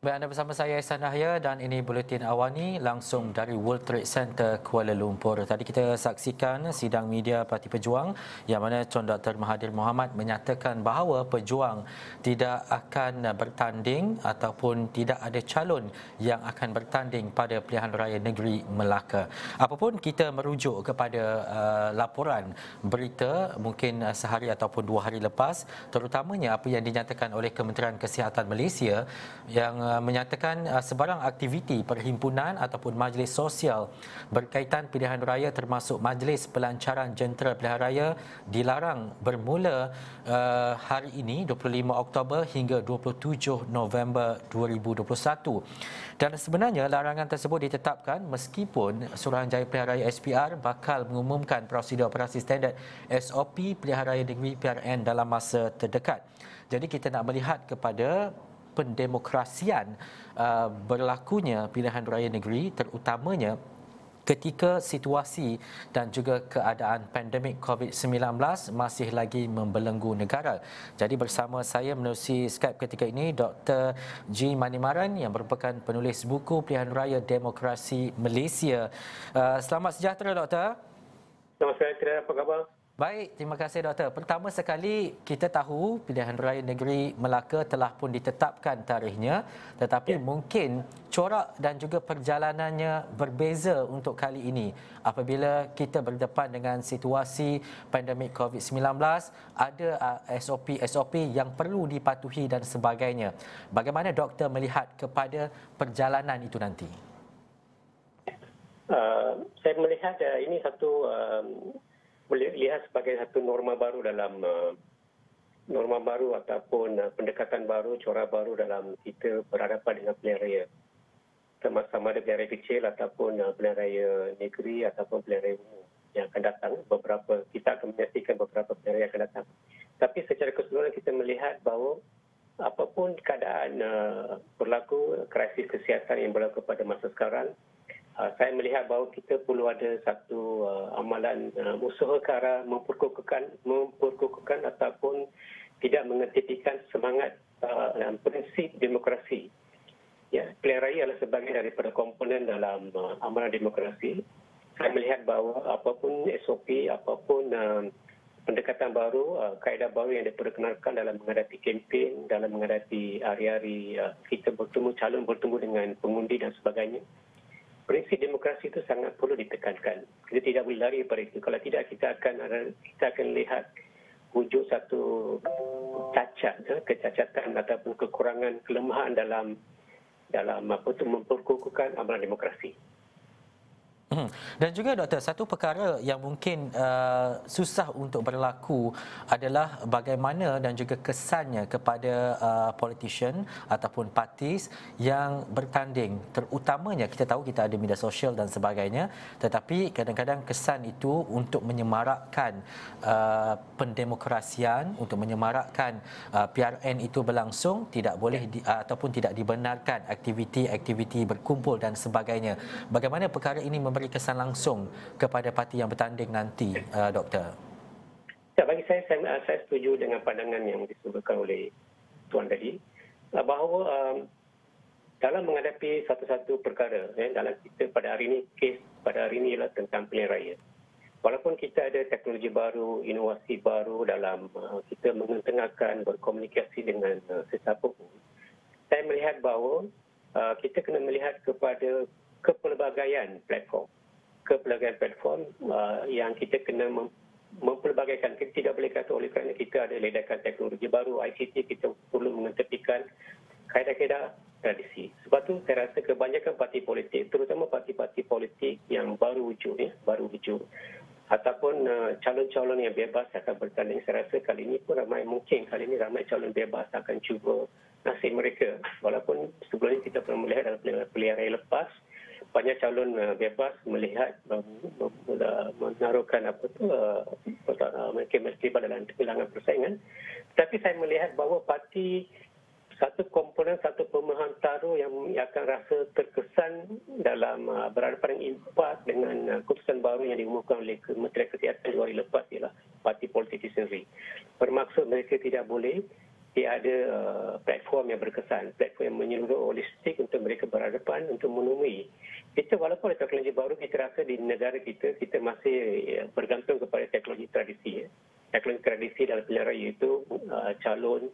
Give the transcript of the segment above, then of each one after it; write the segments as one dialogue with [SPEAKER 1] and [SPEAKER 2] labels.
[SPEAKER 1] Baik, anda bersama saya Ihsan Nahya dan ini Buletin Awani langsung dari World Trade Center Kuala Lumpur. Tadi kita saksikan sidang media Parti Pejuang yang mana Tun Dr. Mahathir Mohamad menyatakan bahawa Pejuang tidak akan bertanding ataupun tidak ada calon yang akan bertanding pada pilihan raya negeri Melaka. Apapun kita merujuk kepada laporan berita mungkin sehari ataupun 2 hari lepas, terutamanya apa yang dinyatakan oleh Kementerian Kesihatan Malaysia yang menyatakan sebarang aktiviti perhimpunan ataupun majlis sosial berkaitan pilihan raya termasuk majlis pelancaran jentera pilihan raya dilarang bermula hari ini 25 Oktober hingga 27 November 2021. Dan sebenarnya larangan tersebut ditetapkan meskipun Suruhanjaya Pilihan Raya SPR bakal mengumumkan prosedur operasi standard SOP Pilihan Raya Negeri PRN dalam masa terdekat. Jadi kita nak melihat kepada pendemokrasian berlakunya pilihan raya negeri, terutamanya ketika situasi dan juga keadaan pandemik COVID-19 masih lagi membelenggu negara. Jadi bersama saya menerusi Skype ketika ini Dr. G. Manimaran yang merupakan penulis buku Pilihan Raya Demokrasi Malaysia. Selamat sejahtera, Doktor.
[SPEAKER 2] Selamat sejahtera, apa khabar?
[SPEAKER 1] Baik, terima kasih Doktor. Pertama sekali, kita tahu pilihan raya negeri Melaka telah pun ditetapkan tarikhnya, tetapi mungkin corak dan juga perjalanannya berbeza untuk kali ini. Apabila kita berdepan dengan situasi pandemik COVID-19, ada SOP yang perlu dipatuhi dan sebagainya. Bagaimana Doktor melihat kepada perjalanan itu nanti?
[SPEAKER 2] Saya melihat ini satu boleh lihat sebagai satu norma baru dalam norma baru ataupun pendekatan baru, corak baru dalam kita berhadapan dengan pilihan raya. Sama ada pilihan raya kecil ataupun pilihan raya negeri ataupun pilihan raya umum yang akan datang. Kita akan menyaksikan beberapa pilihan raya yang akan datang. Tapi secara keseluruhan kita melihat bahawa apapun keadaan berlaku krisis kesihatan yang berlaku pada masa sekarang, saya melihat bahawa kita perlu ada satu amalan usaha ke arah memperkukuhkan ataupun tidak mengetepikan semangat dan prinsip demokrasi. Ya, pilihan raya adalah sebahagian daripada komponen dalam amalan demokrasi. Saya melihat bahawa apapun SOP, apapun pendekatan baru, kaedah baru yang diperkenalkan dalam menghadapi kempen, dalam menghadapi hari-hari kita calon bertemu dengan pengundi dan sebagainya. Prinsip demokrasi itu sangat perlu ditekankan. Kita tidak boleh lari daripada itu. Kalau tidak, kita akan lihat wujud satu kecacatan ataupun kekurangan, kelemahan dalam memperkukuhkan amalan demokrasi.
[SPEAKER 1] Dan juga Doktor, satu perkara yang mungkin susah untuk berlaku adalah bagaimana dan juga kesannya kepada politician ataupun partis yang bertanding. Terutamanya kita tahu kita ada media sosial dan sebagainya, tetapi kadang-kadang kesan itu untuk menyemarakkan pendemokrasian, untuk menyemarakkan PRN itu berlangsung, tidak boleh ataupun tidak dibenarkan aktiviti-aktiviti berkumpul dan sebagainya. Bagaimana perkara ini memberi kesan langsung kepada parti yang bertanding nanti, Doktor?
[SPEAKER 2] Ya, bagi saya setuju dengan pandangan yang disebutkan oleh Tuan tadi, bahawa dalam menghadapi satu-satu perkara, dalam kita pada hari ini, kes pada hari ini ialah tentang pilihan raya. Walaupun kita ada teknologi baru, inovasi baru dalam kita mengetengahkan berkomunikasi dengan sesiapa pun, saya melihat bahawa kita kena melihat kepada kepelbagaian platform yang kita kena mempelbagaikan. Kita tidak boleh kata oleh kerana kita ada ledakan teknologi baru, ICT, kita perlu mengetepikan kaedah-kaedah tradisi. Sebab tu saya rasa kebanyakan parti politik, terutama parti-parti politik yang baru wujud ataupun calon-calon yang bebas akan bertanding, saya rasa kali ini pun ramai calon bebas akan cuba nasib mereka. Walaupun sebelumnya kita pernah melihat dalam pilihan raya lepas, banyak calon bebas melihat menaruhkan mereka pada dalam kehilangan persaingan. Tapi saya melihat bahawa parti satu komponen, satu pemahaman taruh yang akan rasa terkesan dalam berhadapan dengan impak dengan keputusan baru yang diumumkan oleh Kementerian Kesihatan 2 hari lepas ialah parti politik itu sendiri. Bermaksud mereka tidak boleh dia ada platform yang berkesan, platform yang menyeluruh holistik untuk mereka berhadapan untuk menemui. Kita walaupun ada teknologi baru, kita rasa di negara kita, kita masih bergantung kepada teknologi tradisi. Teknologi tradisi dalam pilihan raya itu calon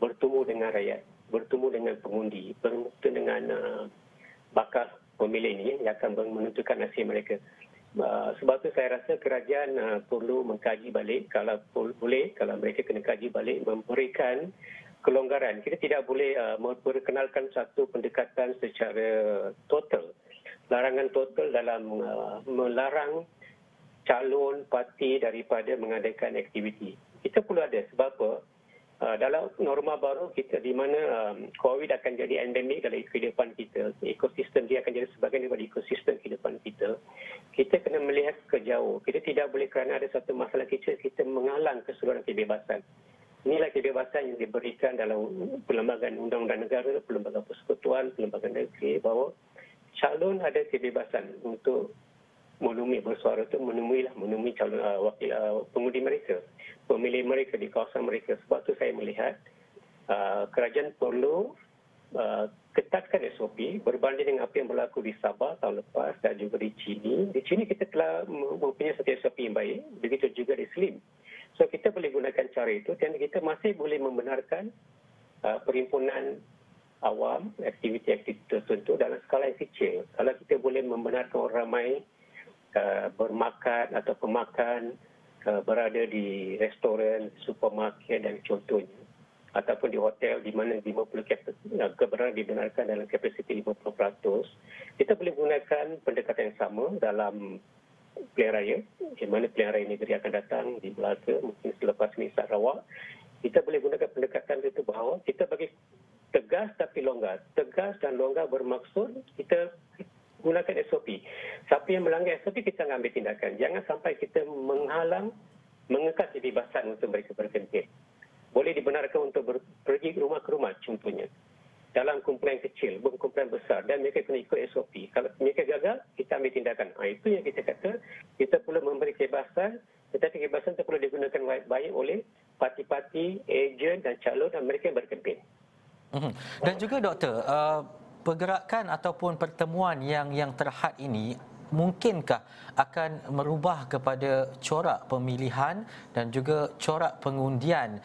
[SPEAKER 2] bertemu dengan rakyat, bertemu dengan pengundi, bertemu dengan bakal pemilih ini yang akan menentukan nasib mereka. Sebab itu saya rasa kerajaan perlu mengkaji balik, kalau boleh, kalau mereka kena kaji balik, memberikan kelonggaran. Kita tidak boleh memperkenalkan satu pendekatan secara total. Larangan total dalam melarang calon parti daripada mengadakan aktiviti. Kita perlu ada, sebab apa? Dalam norma baru kita di mana COVID akan jadi endemik dalam kehidupan kita, ekosistem dia akan jadi sebahagian daripada ekosistem kehidupan kita. Kita kena melihat ke jauh. Kita tidak boleh kerana ada satu masalah kecil kita menghalang keseluruhan kebebasan. Inilah kebebasan yang diberikan dalam Perlembagaan Undang-Undang Negara, Perlembagaan Persekutuan, Perlembagaan Negeri, bahawa calon ada kebebasan untuk bersuara itu menemui calon wakil pengundi mereka, pemilih mereka di kawasan mereka. Sebab itu saya melihat kerajaan perlu ketatkan SOP berbanding dengan apa yang berlaku di Sabah tahun lepas dan juga di Chini. Di Chini kita telah mempunyai satu SOP yang baik, begitu juga di Slim. So kita boleh gunakan cara itu dan kita masih boleh membenarkan perhimpunan awam, aktiviti-aktiviti tertentu dalam skala yang kecil. Kalau kita boleh membenarkan orang ramai bermakan atau pemakan berada di restoran, supermarket dan contohnya, ataupun di hotel di mana 50% kebenaran dibenarkan dalam kapasiti 50%, kita boleh gunakan pendekatan yang sama dalam pilihan raya, di mana pilihan raya negeri akan datang di Melaka, mungkin selepas ini Sarawak. Kita boleh gunakan pendekatan itu bahawa kita bagi tegas tapi longgar. Tegas dan longgar bermaksud kita gunakan SOP. Siapa yang melanggar SOP, kita akan ambil tindakan. Jangan sampai kita mengekas kebebasan untuk mereka berkempen. Boleh dibenarkan untuk pergi rumah ke rumah, contohnya. Dalam kumpulan kecil, bukan kumpulan besar. Dan mereka kena ikut SOP. Kalau mereka gagal, kita ambil tindakan. Itu yang kita kata, kita perlu memberi kebebasan, tetapi kebebasan itu perlu digunakan baik oleh parti-parti, ejen dan calon dan mereka yang berkempen.
[SPEAKER 1] Dan juga doktor, pergerakan ataupun pertemuan yang terhad ini mungkinkah akan merubah kepada corak pemilihan dan juga corak pengundian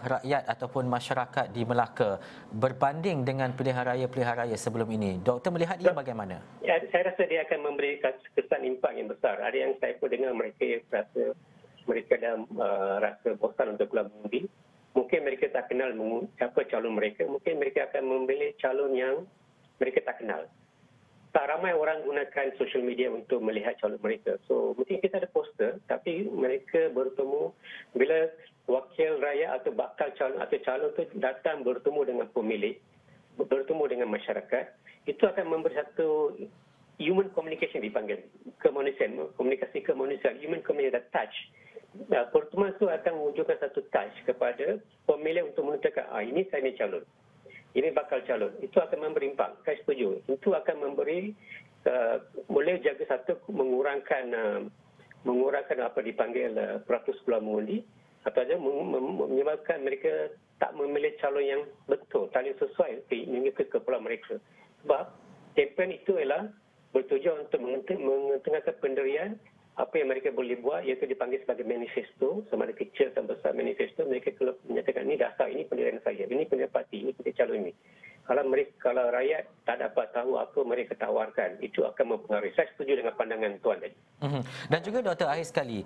[SPEAKER 1] rakyat ataupun masyarakat di Melaka berbanding dengan pilihan raya sebelum ini? Doktor melihat ia bagaimana?
[SPEAKER 2] Ya, saya rasa dia akan memberi kesan impak yang besar. Ada yang saya pun dengar mereka rasa mereka dah rasa bosan untuk keluar mengundi. Mungkin mereka tak kenal siapa calon mereka. Mungkin mereka akan memilih calon yang mereka tak kenal. Tak ramai orang gunakan social media untuk melihat calon mereka. So, mungkin kita ada poster, tapi mereka bertemu bila wakil rakyat atau bakal calon atau calon itu datang bertemu dengan pemilih, bertemu dengan masyarakat, itu akan memberi satu human communication dipanggil. Kemanusiaan, komunikasi kemanusiaan, human communication, touch. Pertemuan itu akan mewujudkan satu touch kepada pemilih untuk menentukan, ini saya ni calon. Ini bakal calon. Itu akan memberi impak. Saya setuju. Itu akan memberi, boleh jaga satu, mengurangkan apa dipanggil peratus keluar mengundi, atau saja menyebabkan mereka tak memilih calon yang betul, calon yang sesuai mengikut kepala mereka. Sebab kempen itu ialah bertujuan untuk mengetengahkan pendirian apa yang mereka boleh buat, iaitu dipanggil sebagai manifesto, sama ada kecil atau besar manifesto. Mereka kalau menyatakan ini dasar, ini pendirian saya, ini pendirian parti, ini pendirian calon ini. Kalau rakyat tak dapat tahu apa mereka tawarkan, itu akan mempengaruhi. Saya setuju dengan pandangan Tuan tadi.
[SPEAKER 1] Dan juga Doktor, akhir sekali,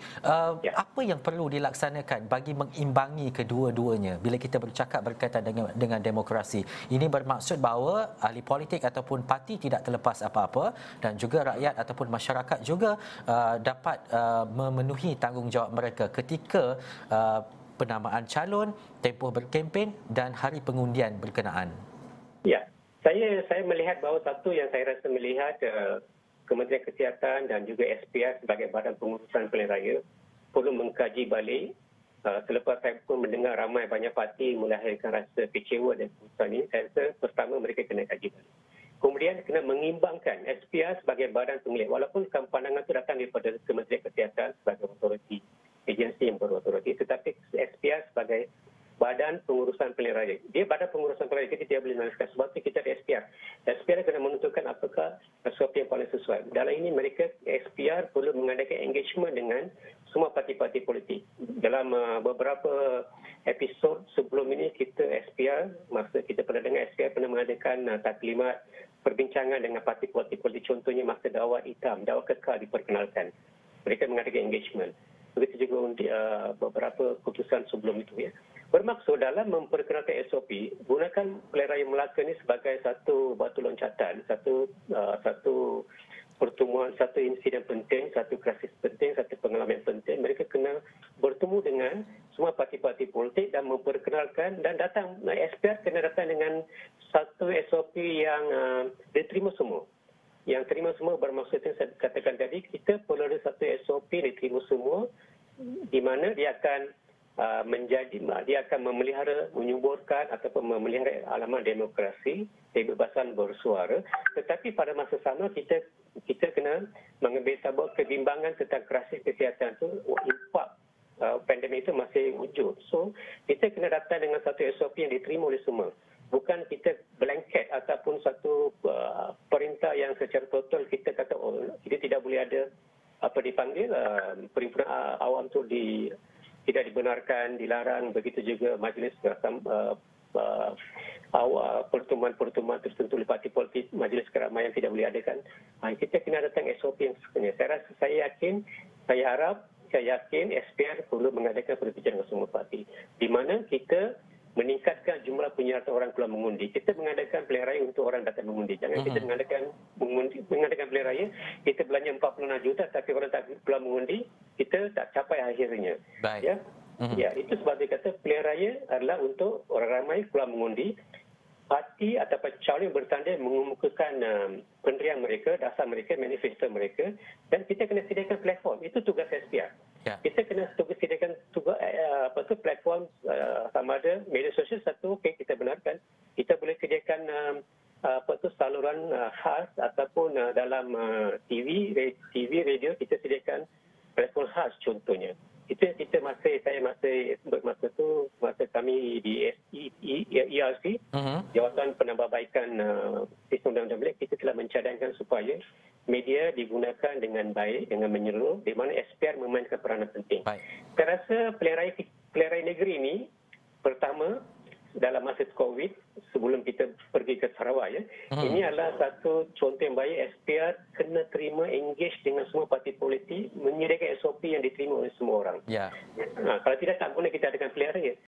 [SPEAKER 1] apa yang perlu dilaksanakan bagi mengimbangi kedua-duanya bila kita bercakap berkaitan dengan demokrasi? Ini bermaksud bahawa ahli politik ataupun parti tidak terlepas apa-apa dan juga rakyat ataupun masyarakat juga dapat memenuhi tanggungjawab mereka ketika penamaan calon, tempoh berkempen dan hari pengundian berkenaan.
[SPEAKER 2] Ya, saya melihat bahawa satu yang saya rasa melihat Kementerian Kesihatan dan juga SPR sebagai badan pengurusan pilihan raya perlu mengkaji balik. Selepas saya pun mendengar ramai banyak parti melahirkan rasa kecewa dan keputusan ini, saya rasa pertama mereka kena kaji balik. Kemudian kena mengimbangkan SPR sebagai badan pemilih. Walaupun pandangan itu datang daripada Kementerian Kesihatan sebagai otoriti, agensi yang berotoriti, tetapi SPR sebagai badan pengurusan pilihan SPR. SPR kena menentukan apakah SOP yang paling sesuai. Dalam ini mereka SPR perlu mengadakan engagement dengan semua parti-parti politik. Dalam beberapa episod sebelum ini kita SPR, masa kita pernah dengar SPR pernah mengadakan taklimat perbincangan dengan parti-parti politik. Contohnya masa dakwah hitam, dakwah kekal diperkenalkan. Mereka mengadakan engagement. Begitu juga untuk beberapa keputusan sebelum itu. Ya. Bermaksud dalam memperkenalkan SOP, gunakan Pilihan Raya Melaka ini sebagai satu batu loncatan, satu pertemuan, satu insiden penting, satu krisis penting, satu pengalaman penting. Mereka kena bertemu dengan semua parti-parti politik dan memperkenalkan dan datang, SPR kena datang dengan satu SOP yang diterima semua. Yang terima semua bermaksud yang saya katakan tadi, kita perlu ada satu SOP diterima semua di mana dia akan dia akan memelihara, menyuburkan ataupun memelihara alamat demokrasi, kebebasan bersuara. Tetapi pada masa sama kita kena mengambil tabur kebimbangan tentang krisis kesihatan itu, impak pandemik itu masih wujud. So, kita kena datang dengan satu SOP yang diterima oleh semua. Bukan kita blanket ataupun satu perintah yang secara total kita kata kita tidak boleh ada apa dipanggil perhimpunan awam itu tidak dibenarkan, dilarang. Begitu juga majlis pertemuan tertentu oleh parti politik, majlis keramaian tidak boleh adakan. Kita kena datang SOP yang sebenarnya. Saya yakin SPR perlu mengadakan perbincangan dengan semua parti. Di mana kita meningkatkan jumlah penyertaan orang keluar mengundi. Kita mengadakan pilihan raya untuk orang datang mengundi. Jangan kita mengadakan pilihan raya, kita belanja 46 juta tapi orang tak keluar mengundi, kita tak capai akhirnya.
[SPEAKER 1] Baik.
[SPEAKER 2] Ya. Ya, itu sebabnya kata pilihan raya adalah untuk orang ramai keluar mengundi. Parti ataupun calon yang bertanding mengemukakan pendirian mereka, dasar mereka, manifesto mereka, dan kita kena sediakan platform. Itu tugas SPR. Ya. Kita kena sediakan platform sama ada media sosial satu, okey, kita benarkan. Kita boleh sediakan saluran khas ataupun dalam TV, radio, kita sediakan platform khas contohnya. Itu yang masa kami di ERC, Jawatan Penambahbaikan Sistem Undang-Undang Bilik, kita telah mencadangkan supaya media digunakan dengan baik, dengan menyeluruh, di mana SPR memainkan peranan penting. Baik. Saya rasa pilihan raya negeri ini, pertama, dalam masa COVID, sebelum kita pergi ke Sarawak, ini adalah satu contoh yang baik. SPR kena terima, engage dengan semua parti politik, menyediakan SOP yang diterima oleh semua orang. Ya. Kalau tidak, tak boleh kita adakan pilihan raya.